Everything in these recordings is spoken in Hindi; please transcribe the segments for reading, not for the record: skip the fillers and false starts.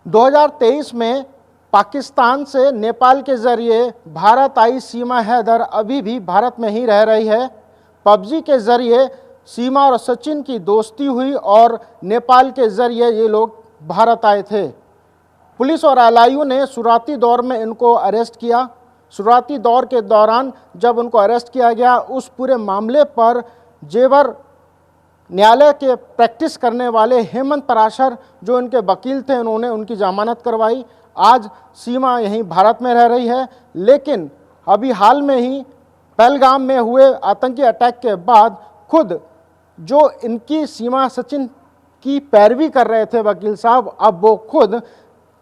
2023 में पाकिस्तान से नेपाल के जरिए भारत आई सीमा हैदर अभी भी भारत में ही रह रही है। पबजी के जरिए सीमा और सचिन की दोस्ती हुई और नेपाल के जरिए ये लोग भारत आए थे। पुलिस और एलआईयू ने शुरुआती दौर में इनको अरेस्ट किया। शुरुआती दौर के दौरान जब उनको अरेस्ट किया गया, उस पूरे मामले पर जेवर न्यायालय के प्रैक्टिस करने वाले हेमंत पराशर जो इनके वकील थे, उन्होंने उनकी जमानत करवाई। आज सीमा यहीं भारत में रह रही है, लेकिन अभी हाल में ही पहलगाम में हुए आतंकी अटैक के बाद खुद जो इनकी सीमा सचिन की पैरवी कर रहे थे वकील साहब, अब वो खुद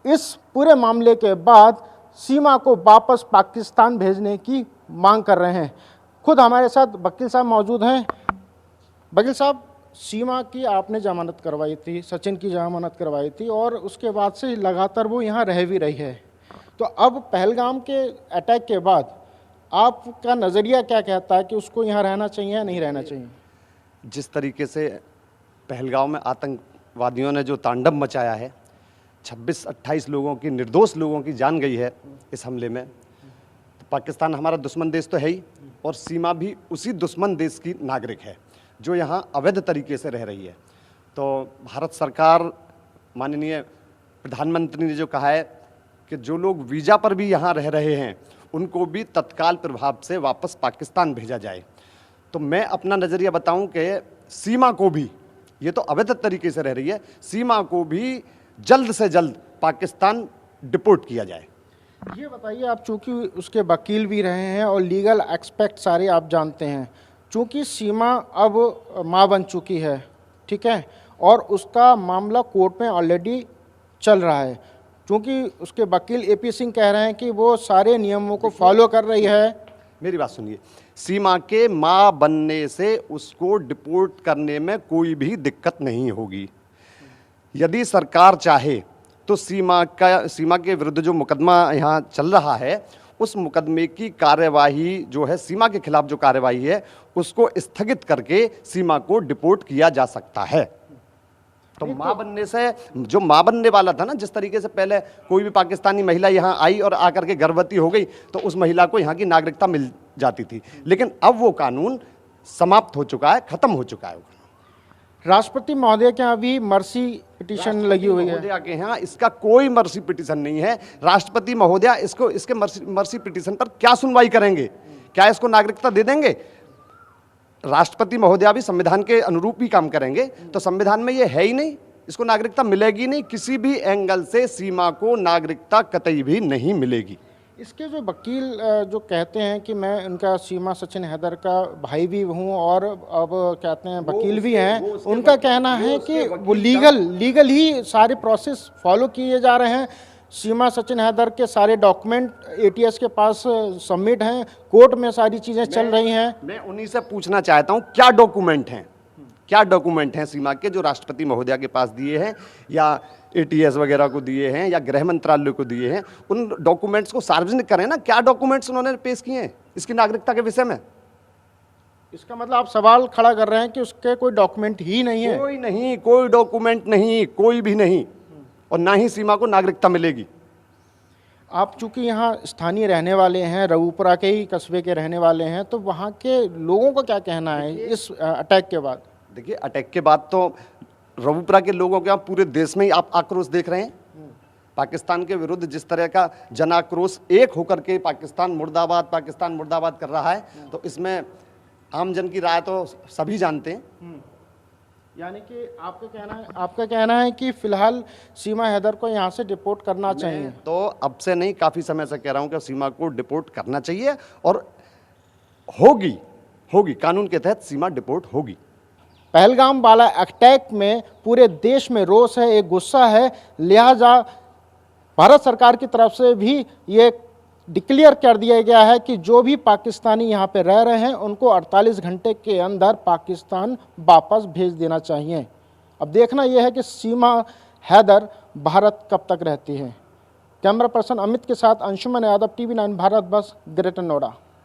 इस पूरे मामले के बाद सीमा को वापस पाकिस्तान भेजने की मांग कर रहे हैं। खुद हमारे साथ वकील साहब मौजूद हैं। वकील साहब, सीमा की आपने जमानत करवाई थी, सचिन की जमानत करवाई थी और उसके बाद से लगातार वो यहाँ रह भी रही है, तो अब पहलगाम के अटैक के बाद आपका नज़रिया क्या कहता है कि उसको यहाँ रहना चाहिए या नहीं रहना चाहिए? जिस तरीके से पहलगाम में आतंकवादियों ने जो तांडव मचाया है, 26-28 लोगों की, निर्दोष लोगों की जान गई है इस हमले में, तो पाकिस्तान हमारा दुश्मन देश तो है ही, और सीमा भी उसी दुश्मन देश की नागरिक है जो यहाँ अवैध तरीके से रह रही है। तो भारत सरकार, माननीय प्रधानमंत्री ने जो कहा है कि जो लोग वीज़ा पर भी यहाँ रह रहे हैं उनको भी तत्काल प्रभाव से वापस पाकिस्तान भेजा जाए। तो मैं अपना नज़रिया बताऊं कि सीमा को भी, ये तो अवैध तरीके से रह रही है, सीमा को भी जल्द से जल्द पाकिस्तान डिपोर्ट किया जाए। ये बताइए, आप चूँकि उसके वकील भी रहे हैं और लीगल एस्पेक्ट सारे आप जानते हैं, चूँकि सीमा अब माँ बन चुकी है, ठीक है, और उसका मामला कोर्ट में ऑलरेडी चल रहा है, क्योंकि उसके वकील एपी सिंह कह रहे हैं कि वो सारे नियमों को फॉलो कर रही है। मेरी बात सुनिए, सीमा के माँ बनने से उसको डिपोर्ट करने में कोई भी दिक्कत नहीं होगी। यदि सरकार चाहे तो सीमा के विरुद्ध जो मुकदमा यहाँ चल रहा है, उस मुकदमे की कार्यवाही जो है, सीमा के खिलाफ जो कार्यवाही है, उसको स्थगित करके सीमा को डिपोर्ट किया जा सकता है। तो मां बनने से, जो मां बनने वाला था ना, जिस तरीके से पहले कोई भी पाकिस्तानी महिला यहाँ आई और आकर के गर्भवती हो गई तो उस महिला को यहाँ की नागरिकता मिल जाती थी, लेकिन अब वो कानून समाप्त हो चुका है, खत्म हो चुका है। राष्ट्रपति महोदय के यहाँ भी मर्सी पिटीशन लगी हुई है। महोदया के यहाँ इसका कोई मर्सी पिटीशन नहीं है। राष्ट्रपति महोदया इसके मर्सी पिटीशन पर क्या सुनवाई करेंगे? क्या इसको नागरिकता दे देंगे? राष्ट्रपति महोदया भी संविधान के अनुरूप ही काम करेंगे, तो संविधान में ये है ही नहीं, इसको नागरिकता मिलेगी नहीं। किसी भी एंगल से सीमा को नागरिकता कतई भी नहीं मिलेगी। इसके जो वकील जो कहते हैं कि मैं उनका सीमा सचिन हैदर का भाई भी हूं और अब कहते हैं वकील भी हैं, उनका कहना है कि वो लीगल ही सारे प्रोसेस फॉलो किए जा रहे हैं। सीमा सचिन हैदर के सारे डॉक्यूमेंट एटीएस के पास सबमिट हैं, कोर्ट में सारी चीज़ें चल रही हैं। मैं उन्हीं से पूछना चाहता हूं, क्या डॉक्यूमेंट हैं, क्या डॉक्यूमेंट हैं सीमा के जो राष्ट्रपति महोदया के पास दिए हैं या एटीएस वगैरह को दिए हैं या गृह मंत्रालय को दिए हैं? उन डॉक्यूमेंट्स को सार्वजनिक करें ना। क्या डॉक्यूमेंट्स उन्होंने पेश किए हैं इसकी नागरिकता के विषय में? इसका मतलब आप सवाल खड़ा कर रहे हैं कि उसके कोई डॉक्यूमेंट ही नहीं है? कोई नहीं, कोई डॉक्यूमेंट नहीं, कोई भी नहीं, और ना ही सीमा को नागरिकता मिलेगी। आप चूंकि यहाँ स्थानीय रहने वाले हैं, रघुपुरा के ही कस्बे के रहने वाले हैं, तो वहाँ के लोगों का क्या कहना है इस अटैक के बाद? देखिए, अटैक के बाद तो रघुपुरा के लोगों के, पूरे देश में ही आप आक्रोश देख रहे हैं। पाकिस्तान के विरुद्ध जिस तरह का जन आक्रोश एक होकर के पाकिस्तान मुर्दाबाद कर रहा है, तो इसमें आम जन की राय तो सभी जानते हैं। यानी कि आपका कहना है कि फिलहाल सीमा हैदर को यहाँ से डिपोर्ट करना चाहिए? तो अब से नहीं, काफ़ी समय से कह रहा हूँ कि सीमा को डिपोर्ट करना चाहिए, और होगी कानून के तहत सीमा डिपोर्ट होगी। पहलगाम वाला अटैक में पूरे देश में रोष है, एक गुस्सा है, लिहाजा भारत सरकार की तरफ से भी ये डिक्लेयर कर दिया गया है कि जो भी पाकिस्तानी यहाँ पे रह रहे हैं उनको 48 घंटे के अंदर पाकिस्तान वापस भेज देना चाहिए। अब देखना यह है कि सीमा हैदर भारत कब तक रहती है। कैमरा पर्सन अमित के साथ अंशुमन यादव, TV9 भारत, बस ग्रेटर नोएडा।